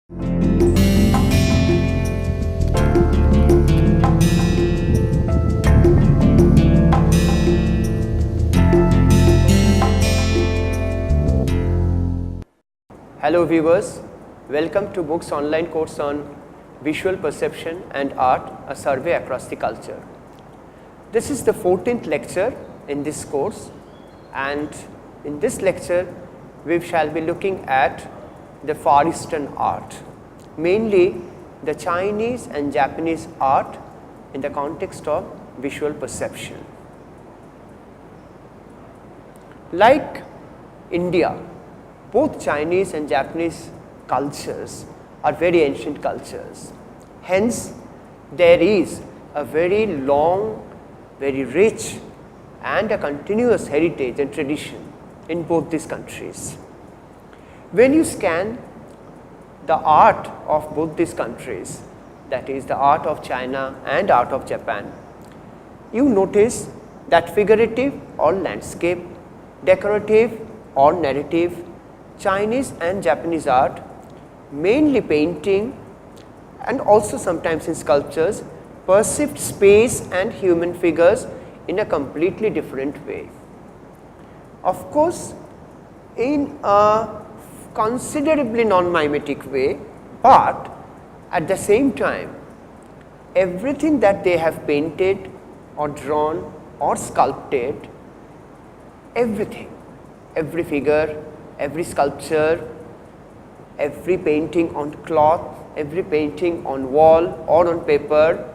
Hello viewers, welcome to MOOC's online course on Visual Perception and Art, a survey across the culture. This is the 14th lecture in this course, and in this lecture we shall be looking at the Far Eastern art, mainly the Chinese and Japanese art in the context of visual perception. Like India, both Chinese and Japanese cultures are very ancient cultures. Hence, there is a very long, very rich and a continuous heritage and tradition in both these countries. When you scan the art of both these countries, that is the art of China and art of Japan, you notice that figurative or landscape, decorative or narrative, Chinese and Japanese art, mainly painting and also sometimes in sculptures, perceived space and human figures in a completely different way. Of course, in a considerably non-mimetic way, but at the same time, everything that they have painted or drawn or sculpted, everything, every figure, every sculpture, every painting on cloth, every painting on wall or on paper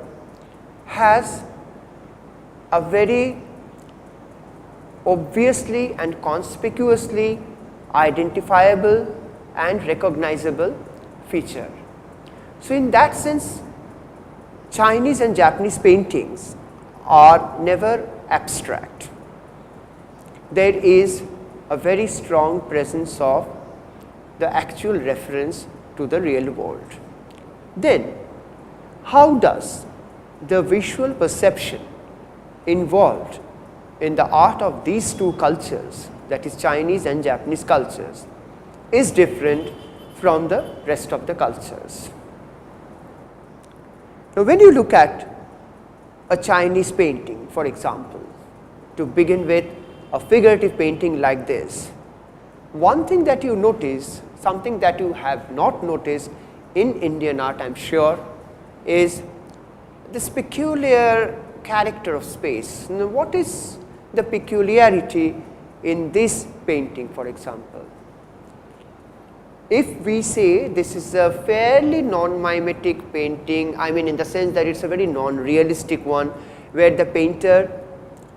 has a very obviously and conspicuously identifiable and recognizable feature. So, in that sense, Chinese and Japanese paintings are never abstract. There is a very strong presence of the actual reference to the real world. Then, how does the visual perception involved in the art of these two cultures, that is Chinese and Japanese cultures, is different from the rest of the cultures? Now, when you look at a Chinese painting, for example, to begin with, a figurative painting like this, one thing that you notice, something that you have not noticed in Indian art, I am sure, is this peculiar character of space. Now, what is the peculiarity in this painting, for example? If we say this is a fairly non-mimetic painting, I mean in the sense that it is a very non-realistic one, where the painter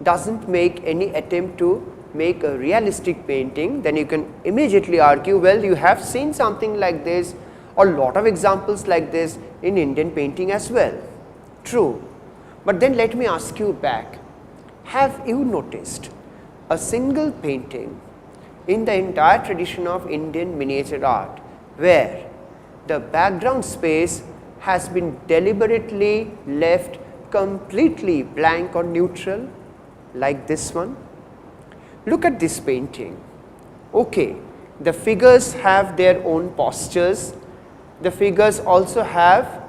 doesn't make any attempt to make a realistic painting, then you can immediately argue, well, you have seen something like this or lot of examples like this in Indian painting as well. True, but then let me ask you back, have you noticed a single painting in the entire tradition of Indian miniature art where the background space has been deliberately left completely blank or neutral, like this one? Look at this painting. Okay, the figures have their own postures, the figures also have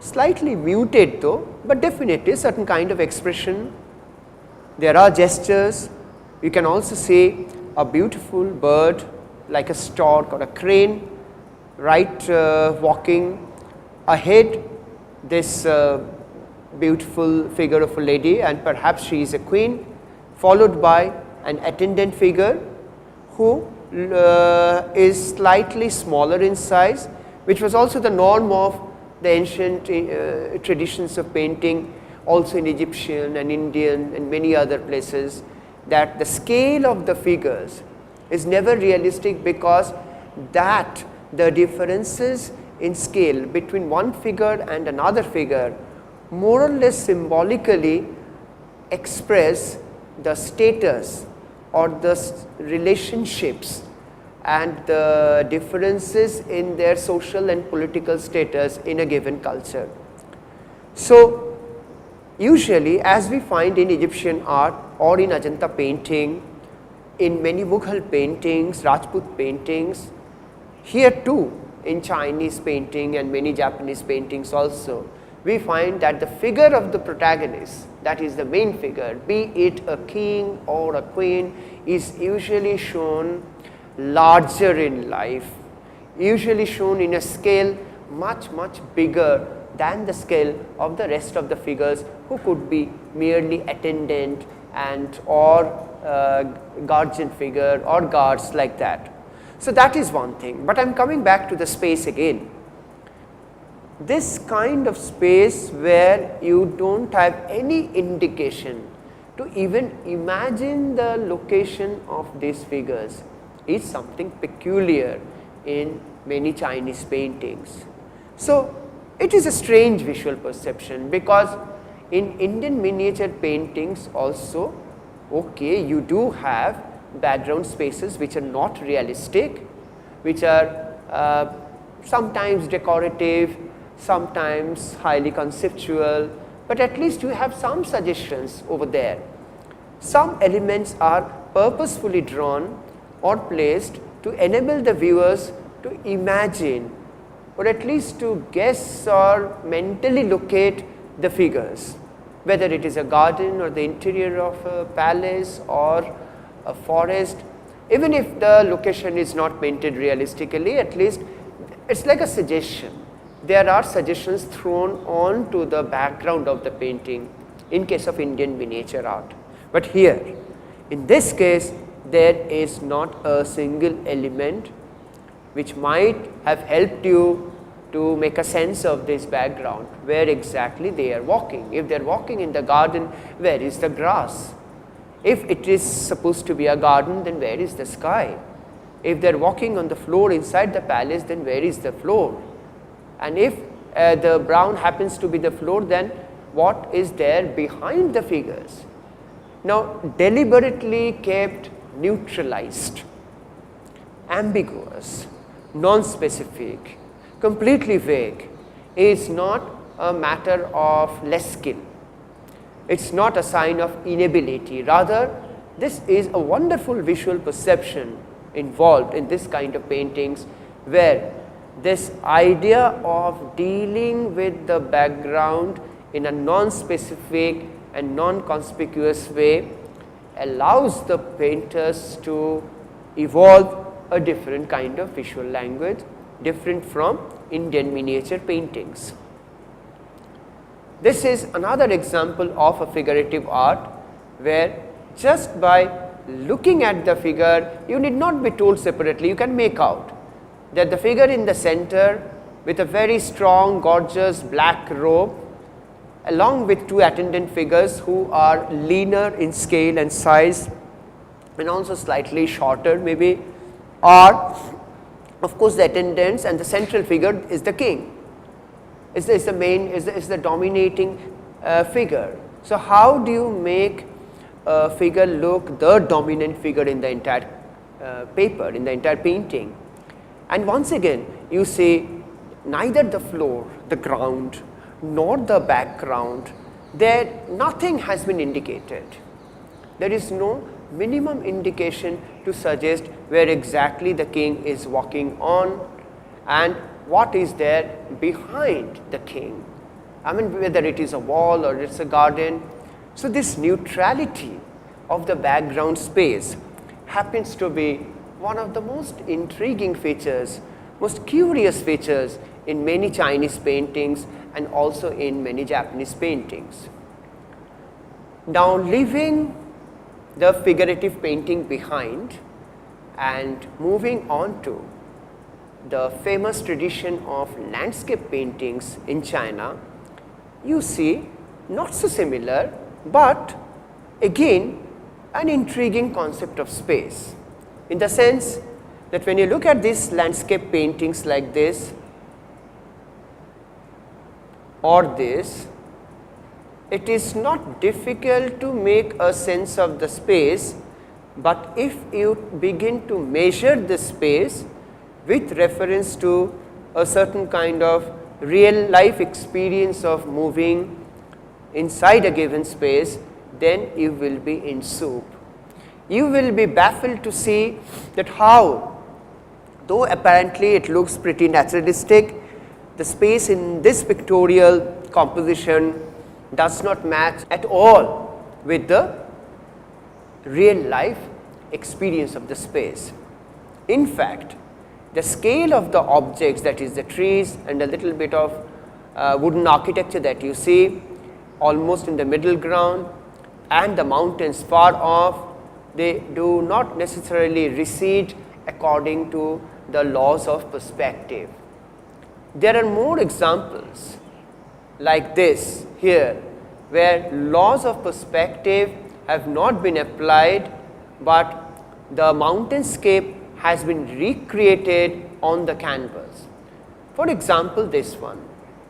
slightly muted though, but definitely certain kind of expression. There are gestures. You can also see a beautiful bird like a stork or a crane, right, walking ahead this beautiful figure of a lady, and perhaps she is a queen, followed by an attendant figure who is slightly smaller in size, which was also the norm of the ancient traditions of painting, also in Egyptian and Indian and many other places, that the scale of the figures is never realistic because that the differences in scale between one figure and another figure more or less symbolically express the status or the relationships and the differences in their social and political status in a given culture. So, usually as we find in Egyptian art or in Ajanta painting, in many Mughal paintings, Rajput paintings, here too in Chinese painting and many Japanese paintings also, we find that the figure of the protagonist, that is the main figure, be it a king or a queen, is usually shown larger in life, usually shown in a scale much bigger than the scale of the rest of the figures, who could be merely attendant and or guardian figure or guards like that. So that is one thing, but I am coming back to the space again. This kind of space where you do not have any indication to even imagine the location of these figures is something peculiar in many Chinese paintings. So it is a strange visual perception, because in Indian miniature paintings also, okay, you do have background spaces which are not realistic, which are sometimes decorative, sometimes highly conceptual, but at least you have some suggestions over there. Some elements are purposefully drawn or placed to enable the viewers to imagine, or at least to guess or mentally locate the figures, whether it is a garden or the interior of a palace or a forest. Even if the location is not painted realistically, at least it is like a suggestion. There are suggestions thrown on to the background of the painting in case of Indian miniature art. But here, in this case, there is not a single element which might have helped you to make a sense of this background, where exactly they are walking. If they are walking in the garden, where is the grass? If it is supposed to be a garden, then where is the sky? If they are walking on the floor inside the palace, then where is the floor? And if the brown happens to be the floor, then what is there behind the figures? Now, deliberately kept neutralized, ambiguous, non-specific, completely vague is not a matter of less skill. It is not a sign of inability. Rather, this is a wonderful visual perception involved in this kind of paintings, where this idea of dealing with the background in a non-specific and non-conspicuous way allows the painters to evolve a different kind of visual language, different from Indian miniature paintings. This is another example of a figurative art, where just by looking at the figure, you need not be told separately, you can make out that the figure in the center with a very strong, gorgeous black robe, along with two attendant figures who are leaner in scale and size and also slightly shorter maybe, are of course the attendants, and the central figure is the king, is the dominating figure. So how do you make a figure look the dominant figure in the entire paper, in the entire painting? And once again you see neither the floor, the ground, nor the background, there nothing has been indicated. There is no minimum indication to suggest where exactly the king is walking on and what is there behind the king. I mean, whether it is a wall or it's a garden. So this neutrality of the background space happens to be one of the most intriguing features, most curious features in many Chinese paintings and also in many Japanese paintings. Now, leaving the figurative painting behind and moving on to the famous tradition of landscape paintings in China, you see not so similar, but again an intriguing concept of space, in the sense that when you look at these landscape paintings like this or this, it is not difficult to make a sense of the space, but if you begin to measure the space with reference to a certain kind of real life experience of moving inside a given space, then you will be in soup. You will be baffled to see that how Though apparently it looks pretty naturalistic, the space in this pictorial composition does not match at all with the real life experience of the space. In fact, the scale of the objects, that is the trees and a little bit of wooden architecture that you see almost in the middle ground, and the mountains far off, they do not necessarily recede according to the laws of perspective. There are more examples like this here, where laws of perspective have not been applied, but the mountainscape has been recreated on the canvas. For example, this one,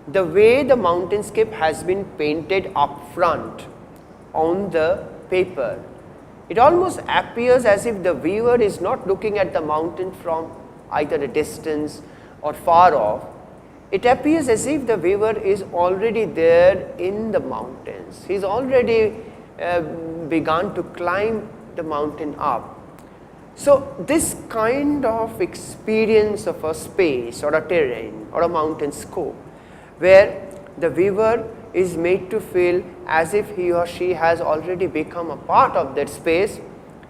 the way the mountainscape has been painted up front on the paper, it almost appears as if the viewer is not looking at the mountain from either a distance or far off. It appears as if the viewer is already there in the mountains. He is already begun to climb the mountain up. So, this kind of experience of a space or a terrain or a mountain scope, where the viewer is made to feel as if he or she has already become a part of that space,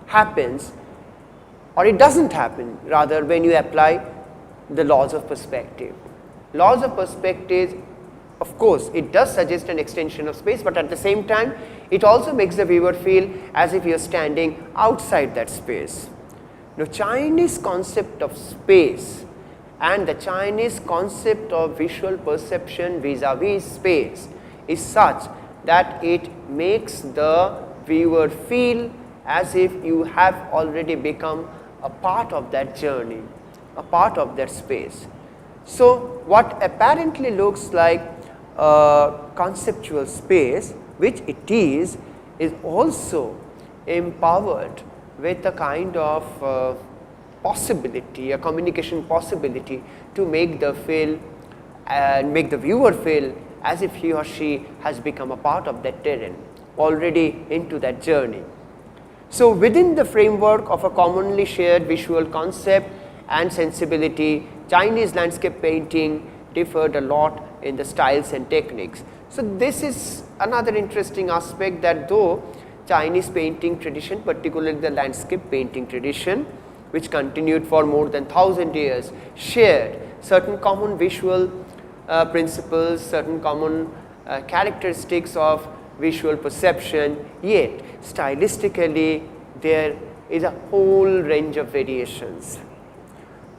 happens, or it does not happen rather when you apply the laws of perspective. Laws of perspective, of course, it does suggest an extension of space, but at the same time it also makes the viewer feel as if you are standing outside that space. Now, Chinese concept of space and the Chinese concept of visual perception vis-a-vis space is such that it makes the viewer feel as if you have already become a part of that journey, a part of that space. So, what apparently looks like a conceptual space, which it is also empowered with a kind of possibility, a communication possibility to make the viewer feel as if he or she has become a part of that terrain, already into that journey. So, within the framework of a commonly shared visual concept and sensibility, Chinese landscape painting differed a lot in the styles and techniques. So, this is another interesting aspect, that though Chinese painting tradition, particularly the landscape painting tradition, which continued for more than 1000 years, shared certain common visual principles, certain common characteristics of visual perception, yet stylistically there is a whole range of variations.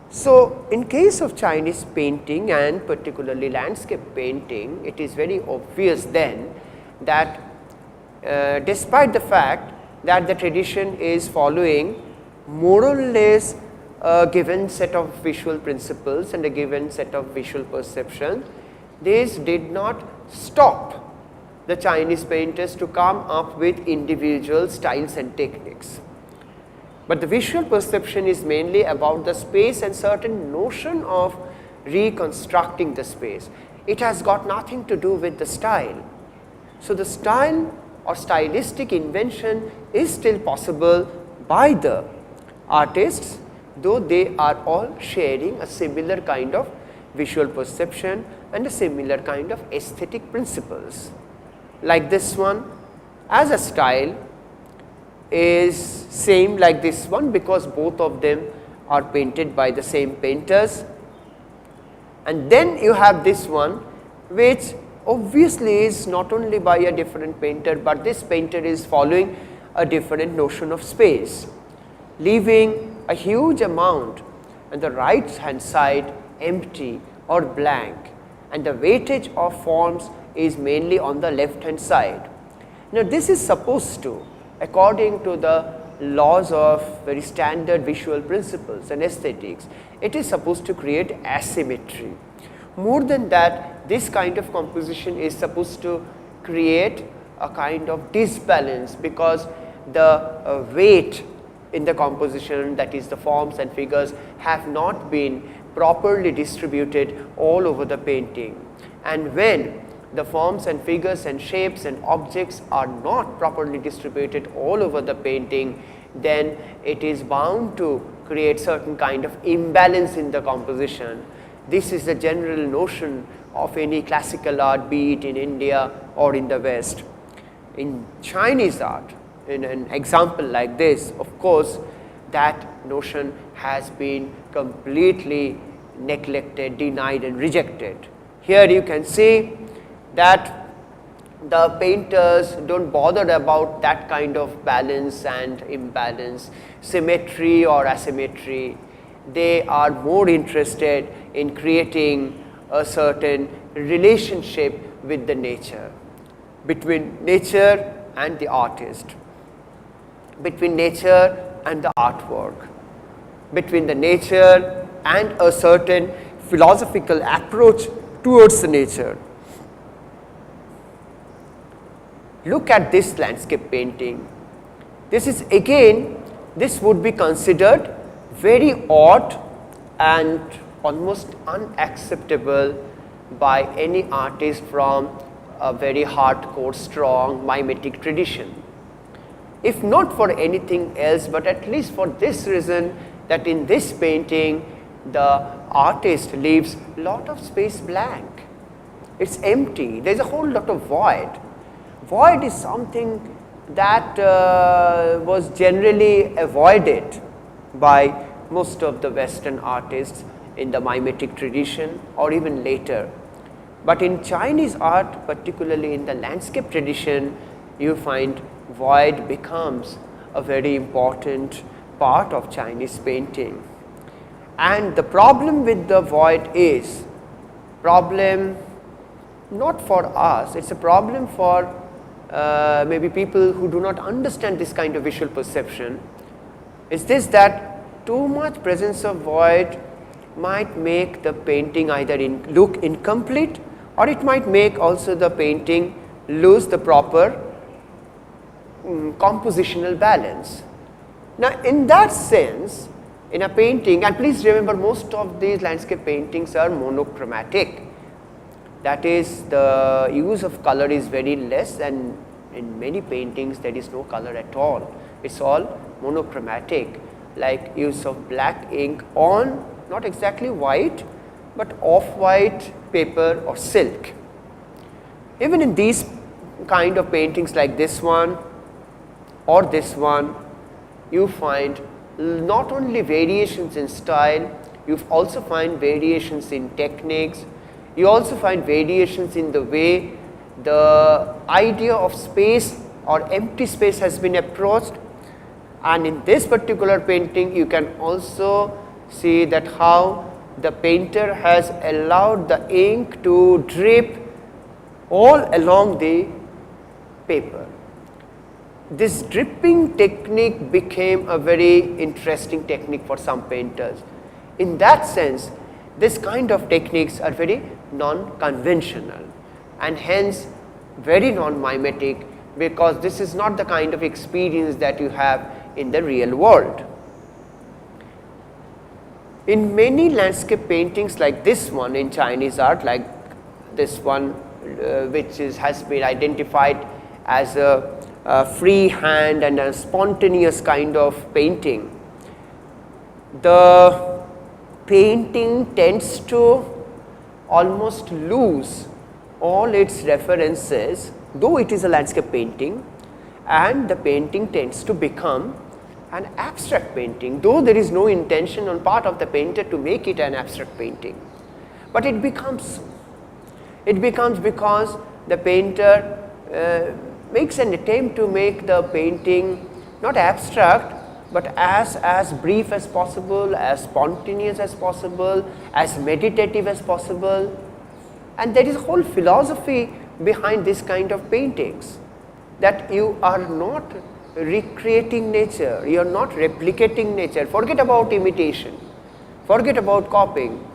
So, in case of Chinese painting and particularly landscape painting, it is very obvious then that despite the fact that the tradition is following more or less a given set of visual principles and a given set of visual perception, this did not stop the Chinese painters to come up with individual styles and techniques. But the visual perception is mainly about the space and certain notion of reconstructing the space. It has got nothing to do with the style. So, the style or stylistic invention is still possible by the artists, though they are all sharing a similar kind of visual perception and a similar kind of aesthetic principles. Like this one, as a style, is same like this one, because both of them are painted by the same painters. And then you have this one, which obviously is not only by a different painter, but this painter is following a different notion of space, leaving a huge amount on the right hand side empty or blank, and the weightage of forms is mainly on the left hand side. Now, this is supposed to, according to the laws of very standard visual principles and aesthetics, it is supposed to create asymmetry. More than that, this kind of composition is supposed to create a kind of disbalance, because the weight in the composition, that is the forms and figures, have not been properly distributed all over the painting. And when the forms and figures and shapes and objects are not properly distributed all over the painting, then it is bound to create certain kind of imbalance in the composition. This is the general notion of any classical art, be it in India or in the West. In Chinese art, in an example like this, of course, that notion has been completely neglected, denied and rejected. Here you can see that the painters don't bother about that kind of balance and imbalance, symmetry or asymmetry. They are more interested in creating a certain relationship with the nature, between nature and the artist, between nature and the artwork, between the nature and a certain philosophical approach towards the nature. Look at this landscape painting. This is again, this would be considered very odd and almost unacceptable by any artist from a very hardcore, strong mimetic tradition. If not for anything else, but at least for this reason, that in this painting the artist leaves a lot of space blank. It's empty. There's a whole lot of void. Void is something that was generally avoided by most of the Western artists in the mimetic tradition or even later. But in Chinese art, particularly in the landscape tradition, you find void becomes a very important part of Chinese painting. And the problem with the void is problem not for us, it's a problem for maybe people who do not understand this kind of visual perception. Is this that too much presence of void might make the painting either look incomplete, or it might make also the painting lose the proper compositional balance. Now in that sense, in a painting, and please remember most of these landscape paintings are monochromatic. That is, the use of color is very less, and in many paintings there is no color at all. It's all monochromatic, like use of black ink on not exactly white, but off-white paper or silk. Even in these kind of paintings like this one or this one, you find not only variations in style, you also find variations in techniques, you also find variations in the way the idea of space or empty space has been approached. And in this particular painting, you can also see that how the painter has allowed the ink to drip all along the paper. This dripping technique became a very interesting technique for some painters. In that sense, this kind of techniques are very non-conventional and hence very non-mimetic, because this is not the kind of experience that you have in the real world. In many landscape paintings like this one in Chinese art, like this one which has been identified as a free hand and a spontaneous kind of painting, the painting tends to almost lose all its references, though it is a landscape painting, and the painting tends to become an abstract painting, though there is no intention on part of the painter to make it an abstract painting. But it becomes because the painter makes an attempt to make the painting not abstract, but as brief as possible, as spontaneous as possible, as meditative as possible. And there is a whole philosophy behind this kind of paintings, that you are not recreating nature, you are not replicating nature. Forget about imitation, forget about copying.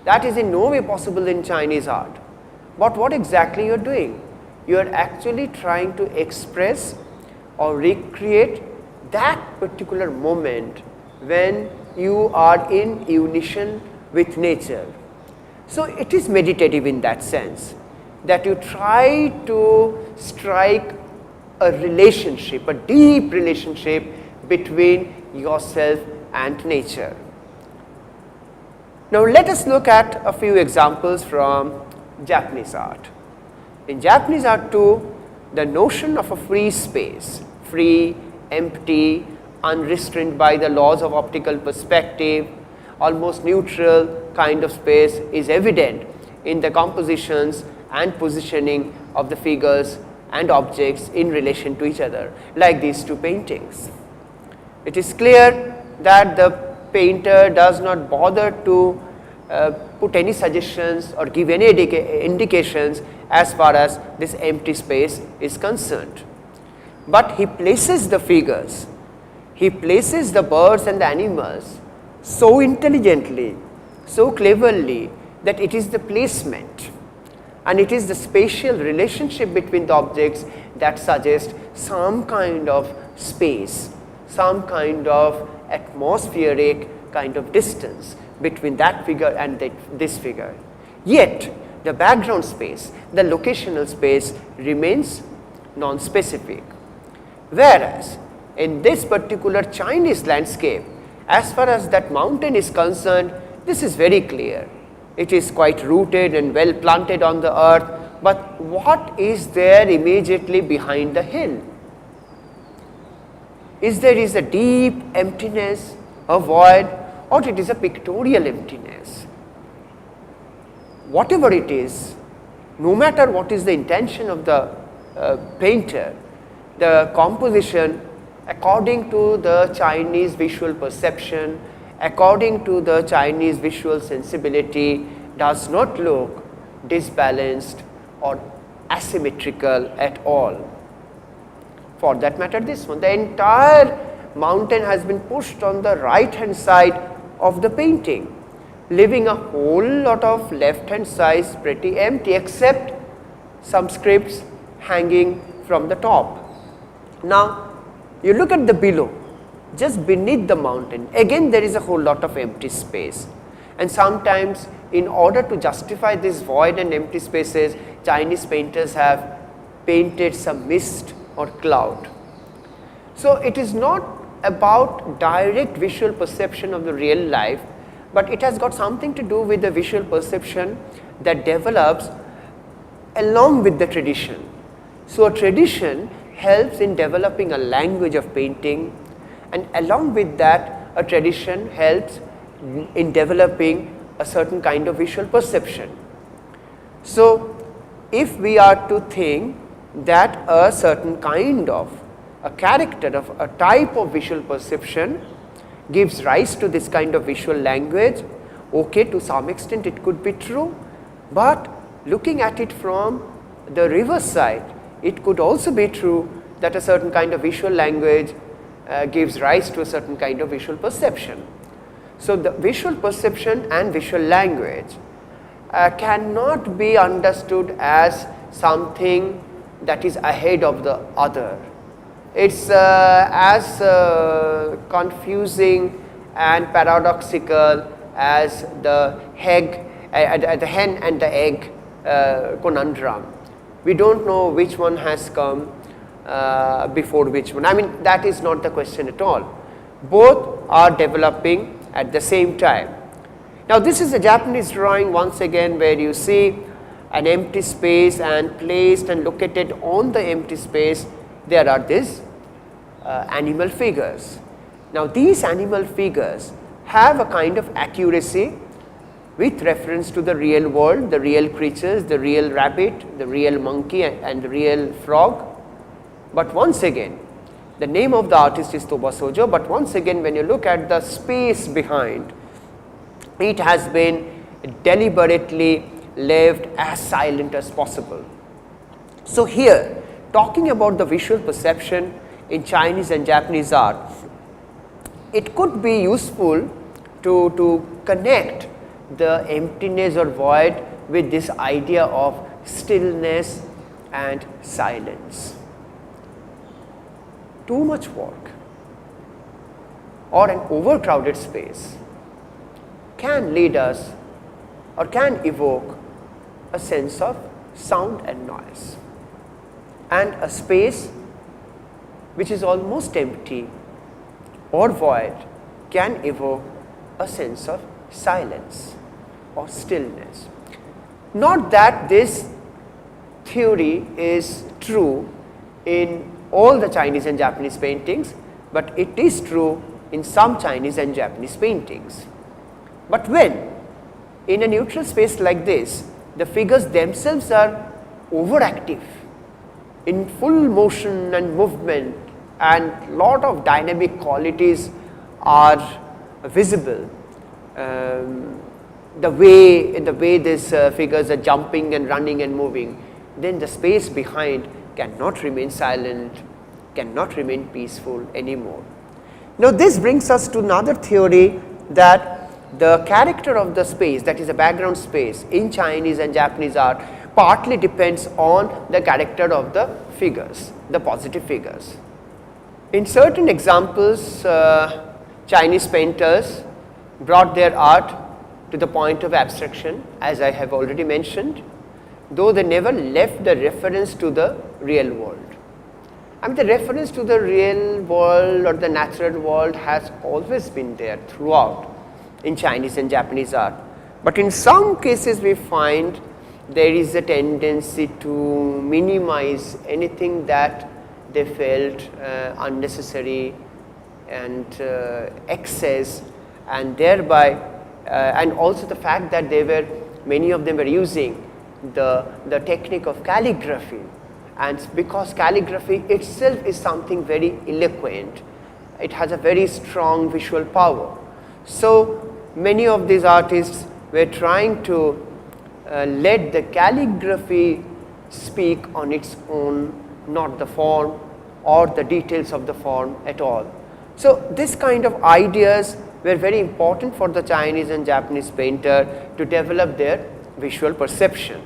That is in no way possible in Chinese art. But what exactly you are doing? You are actually trying to express or recreate that particular moment when you are in unison with nature. So it is meditative in that sense, that you try to strike a relationship, a deep relationship between yourself and nature. Now, let us look at a few examples from Japanese art. In Japanese art too, the notion of a free space, free, empty, unrestrained by the laws of optical perspective, almost neutral kind of space is evident in the compositions and positioning of the figures and objects in relation to each other, like these two paintings. It is clear that the painter does not bother to put any suggestions or give any indications as far as this empty space is concerned. But he places the figures, he places the birds and the animals so intelligently, so cleverly, that it is the placement and it is the spatial relationship between the objects that suggests some kind of space, some kind of atmospheric kind of distance between that figure and this figure. Yet the background space, the locational space remains non-specific. Whereas in this particular Chinese landscape, as far as that mountain is concerned, this is very clear. It is quite rooted and well planted on the earth, but what is there immediately behind the hill? There is a deep emptiness, a void, or it is a pictorial emptiness. Whatever it is, no matter what is the intention of the painter, the composition according to the Chinese visual perception, according to the Chinese visual sensibility, does not look disbalanced or asymmetrical at all. For that matter, this one, the entire mountain has been pushed on the right hand side of the painting, leaving a whole lot of left hand side pretty empty except some scripts hanging from the top. Now, you look at the below, just beneath the mountain, again there is a whole lot of empty space, and sometimes in order to justify this void and empty spaces, Chinese painters have painted some mist or cloud. So it is not about direct visual perception of the real life, but it has got something to do with the visual perception that develops along with the tradition. So a tradition helps in developing a language of painting, and along with that a tradition helps in developing a certain kind of visual perception. So if we are to think that a certain kind of a character of a type of visual perception gives rise to this kind of visual language, okay, to some extent it could be true, but looking at it from the reverse side, it could also be true that a certain kind of visual language gives rise to a certain kind of visual perception. So the visual perception and visual language cannot be understood as something that is ahead of the other. It's as confusing and paradoxical as the hen and the egg conundrum. We don't know which one has come before which one. I mean, that is not the question at all. Both are developing at the same time. Now, this is a Japanese drawing once again, where you see an empty space, and placed and located on the empty space there are these animal figures. Now, these animal figures have a kind of accuracy with reference to the real world, the real creatures, the real rabbit, the real monkey and the real frog. But once again, the name of the artist is Toba Sojo, but once again when you look at the space behind, it has been deliberately left as silent as possible. So here, talking about the visual perception in Chinese and Japanese art, it could be useful to connect the emptiness or void with this idea of stillness and silence. Too much work or an overcrowded space can lead us or can evoke a sense of sound and noise, and a space which is almost empty or void can evoke a sense of silence or stillness. Not that this theory is true in all the Chinese and Japanese paintings, but it is true in some Chinese and Japanese paintings. But when in a neutral space like this, the figures themselves are overactive, in full motion and movement, and lot of dynamic qualities are visible. The way these figures are jumping and running and moving, then the space behind cannot remain silent, cannot remain peaceful anymore. Now this brings us to another theory, that the character of the space, that is a background space, in Chinese and Japanese art partly depends on the character of the figures, the positive figures. In certain examples, Chinese painters brought their art to the point of abstraction, as I have already mentioned, though they never left the reference to the real world. I mean, the reference to the real world or the natural world has always been there throughout in Chinese and Japanese art. But in some cases we find there is a tendency to minimize anything that they felt unnecessary and excess, and thereby and also the fact that many of them were using the technique of calligraphy, and because calligraphy itself is something very eloquent, it has a very strong visual power. So many of these artists were trying to let the calligraphy speak on its own, not the form or the details of the form at all. So this kind of ideas were very important for the Chinese and Japanese painter to develop their visual perception.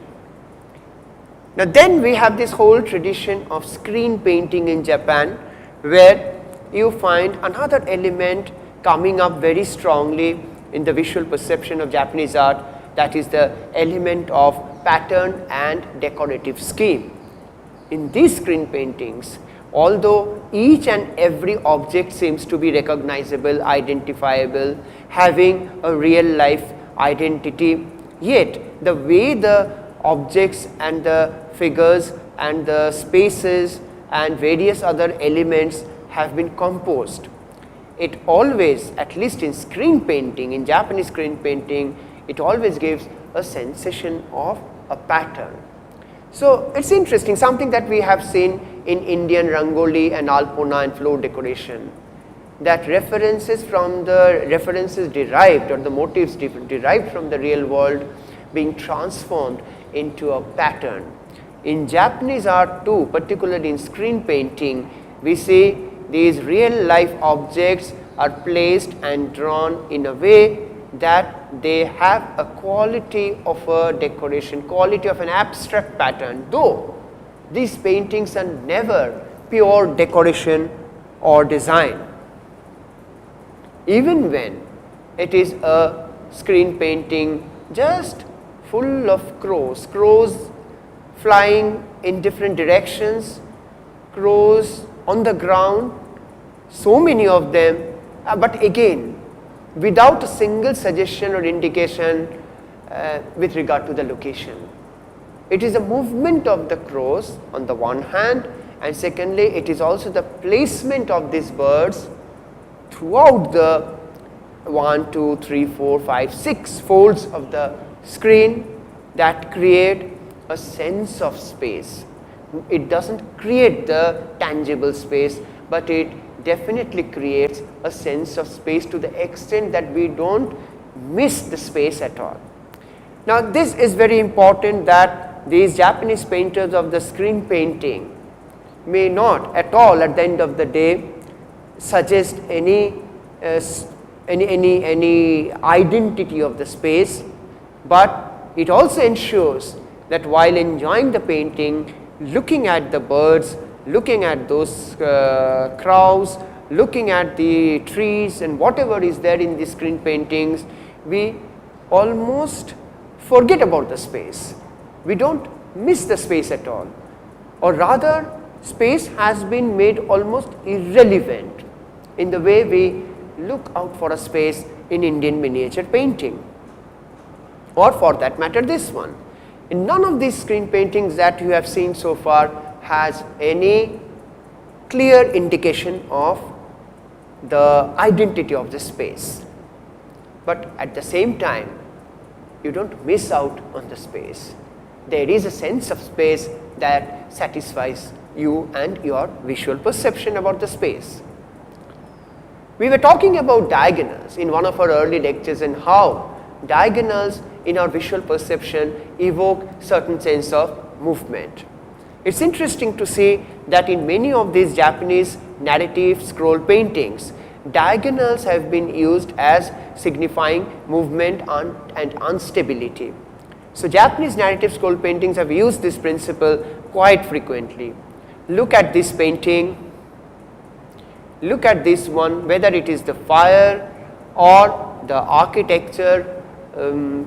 Now then we have this whole tradition of screen painting in Japan, where you find another element coming up very strongly in the visual perception of Japanese art, that is the element of pattern and decorative scheme. In these screen paintings, although each and every object seems to be recognizable, identifiable, having a real life identity, yet the way the objects and the figures and the spaces and various other elements have been composed, it always, at least in screen painting, in Japanese screen painting, it always gives a sensation of a pattern. So it's interesting, something that we have seen in Indian Rangoli and Alpona and floor decoration, that references derived, or the motifs derived from the real world being transformed into a pattern. In Japanese art too, particularly in screen painting, we see these real life objects are placed and drawn in a way that they have a quality of a decoration, quality of an abstract pattern, though these paintings are never pure decoration or design. Even when it is a screen painting just full of crows flying in different directions, crows on the ground, so many of them, but again without a single suggestion or indication with regard to the location. It is a movement of the crows on the one hand, and secondly it is also the placement of these birds throughout the 1, 2, 3, 4, 5, 6 folds of the screen that create a sense of space. It does not create the tangible space, but it definitely creates a sense of space to the extent that we do not miss the space at all. Now this is very important, that these Japanese painters of the screen painting may not at all at the end of the day suggest any identity of the space, but it also ensures that while enjoying the painting, looking at the birds, looking at those crows, looking at the trees and whatever is there in the screen paintings, we almost forget about the space. We do not miss the space at all, or rather space has been made almost irrelevant in the way we look out for a space in Indian miniature painting, or for that matter this one. In none of these screen paintings that you have seen so far has any clear indication of the identity of the space, but at the same time you do not miss out on the space. There is a sense of space that satisfies you and your visual perception about the space. We were talking about diagonals in one of our early lectures and how diagonals in our visual perception evoke certain sense of movement. It's interesting to see that in many of these Japanese narrative scroll paintings, diagonals have been used as signifying movement and instability. So, Japanese narrative scroll paintings have used this principle quite frequently. Look at this painting, look at this one, whether it is the fire or the architecture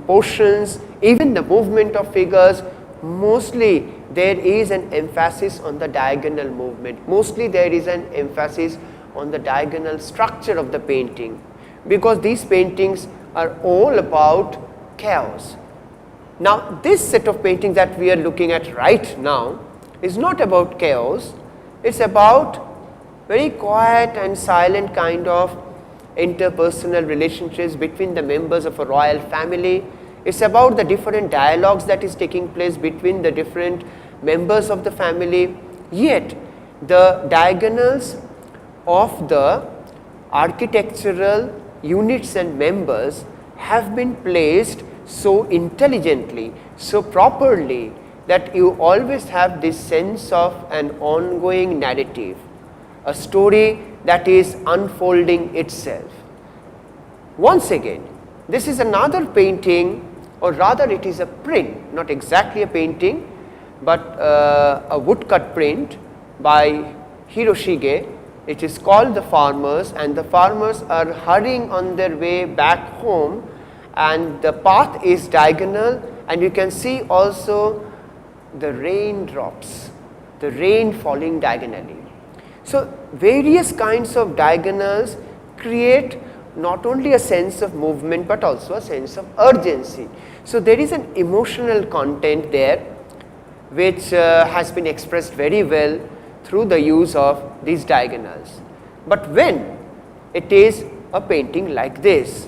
portions, even the movement of figures, mostly there is an emphasis on the diagonal movement, mostly there is an emphasis on the diagonal structure of the painting, because these paintings are all about chaos. Now, this set of paintings that we are looking at right now is not about chaos, it is about very quiet and silent kind of interpersonal relationships between the members of a royal family. It is about the different dialogues that is taking place between the different members of the family, yet the diagonals of the architectural units and members have been placed so intelligently, so properly, that you always have this sense of an ongoing narrative, a story that is unfolding itself. Once again, this is another painting, or rather it is a print, not exactly a painting, but a woodcut print by Hiroshige. It is called The Farmers, and the farmers are hurrying on their way back home, and the path is diagonal, and you can see also the raindrops, the rain falling diagonally. So, various kinds of diagonals create not only a sense of movement, but also a sense of urgency. So, there is an emotional content there which has been expressed very well through the use of these diagonals. But when it is a painting like this,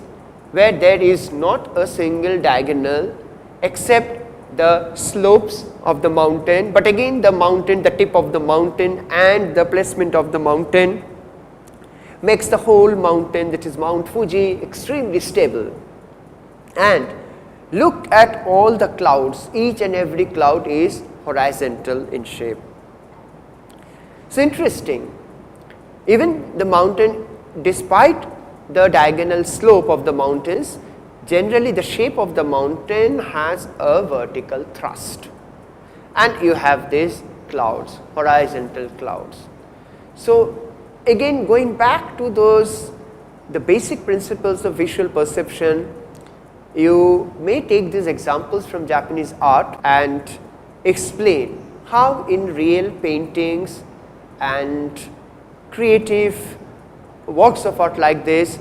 where there is not a single diagonal except the slopes of the mountain, but again the mountain, the tip of the mountain and the placement of the mountain makes the whole mountain, that is Mount Fuji, extremely stable. And look at all the clouds, each and every cloud is horizontal in shape. So, interesting, even the mountain, despite the diagonal slope of the mountains, generally the shape of the mountain has a vertical thrust, and you have these clouds, horizontal clouds. So, again going back to the basic principles of visual perception, you may take these examples from Japanese art and explain how in real paintings and creative works of art like this,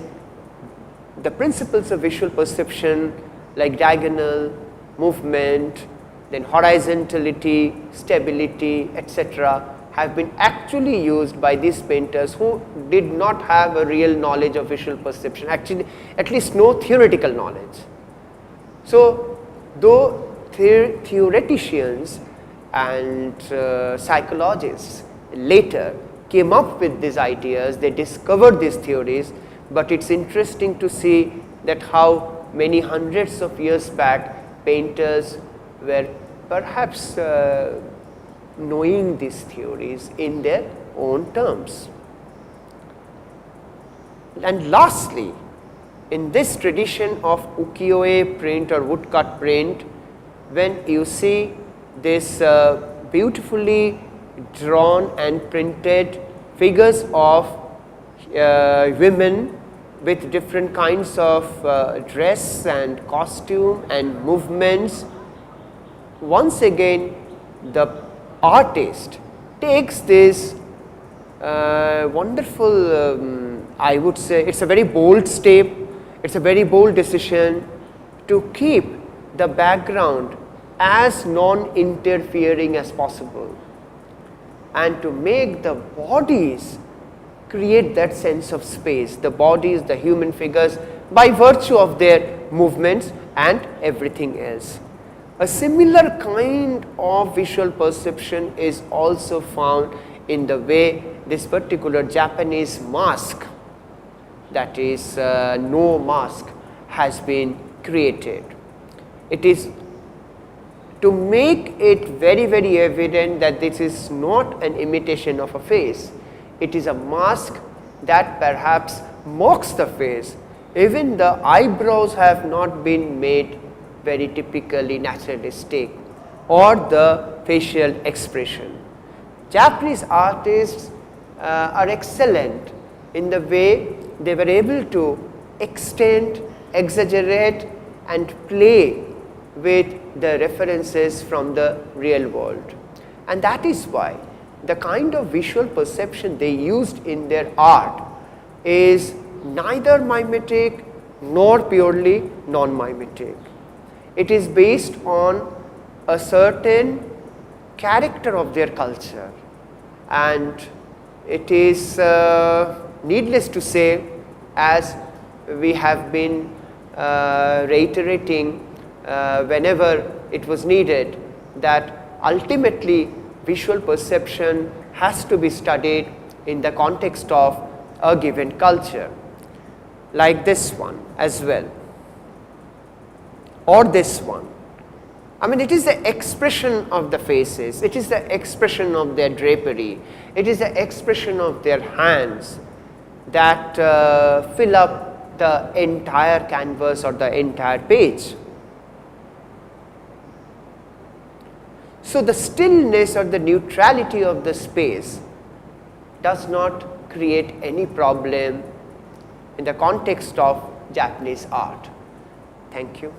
the principles of visual perception like diagonal, movement, then horizontality, stability, etc. have been actually used by these painters who did not have a real knowledge of visual perception, actually at least no theoretical knowledge. So, though theoreticians and psychologists later came up with these ideas, they discovered these theories, but it is interesting to see that how many hundreds of years back painters were perhaps knowing these theories in their own terms. And lastly, in this tradition of ukiyo-e print or woodcut print, when you see this beautifully drawn and printed figures of women with different kinds of dress and costume and movements, once again the artist takes this wonderful I would say it's a very bold step, it's a very bold decision to keep the background as non-interfering as possible and to make the bodies create that sense of space, the bodies, the human figures, by virtue of their movements and everything else. A similar kind of visual perception is also found in the way this particular Japanese mask, that is no mask, has been created. It is to make it very, very evident that this is not an imitation of a face. It is a mask that perhaps mocks the face. Even the eyebrows have not been made very typically naturalistic, or the facial expression. Japanese artists are excellent in the way they were able to extend, exaggerate and play with the references from the real world. And that is why the kind of visual perception they used in their art is neither mimetic nor purely non-mimetic. It is based on a certain character of their culture, and it is needless to say, as we have been reiterating whenever it was needed, that ultimately visual perception has to be studied in the context of a given culture, like this one as well, or this one. I mean, it is the expression of the faces, it is the expression of their drapery, it is the expression of their hands that fill up the entire canvas or the entire page. So, the stillness or the neutrality of the space does not create any problem in the context of Japanese art. Thank you.